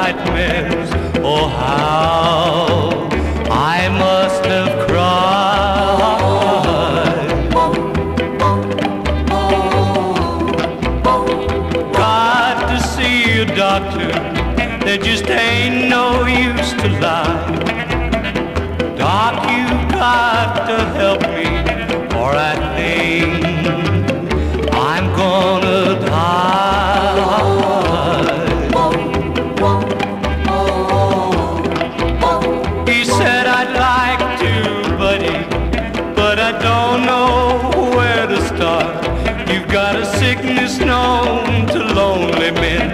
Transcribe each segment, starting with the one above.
nightmares. Oh, how I must have cried. Got to see a doctor, there just ain't no use to lie. Doc, you've got to help me, or I think I'm gonna die. He said I'd like to, buddy, but I don't know where to start. You've got a sickness known to lonely men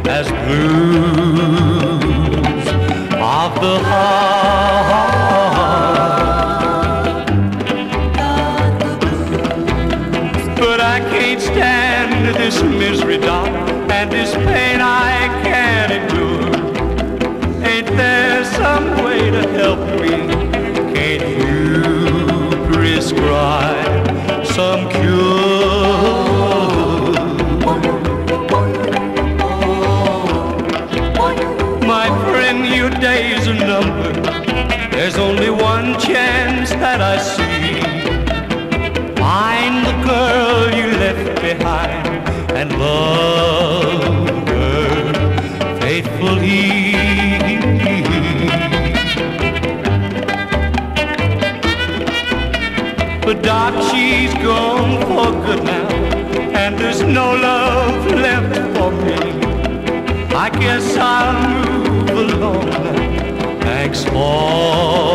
as blues of the heart. But I can't stand this misery, Doc, and this pain I can't endure. Ain't there some way to help me? Can't you prescribe some cure? My friend, your days are numbered. There's only one chance that I see. Find the girl you left behind and love her faithfully. But Doc, she's gone for good now, and there's no love left for me. I guess I'll move along now. Thanks for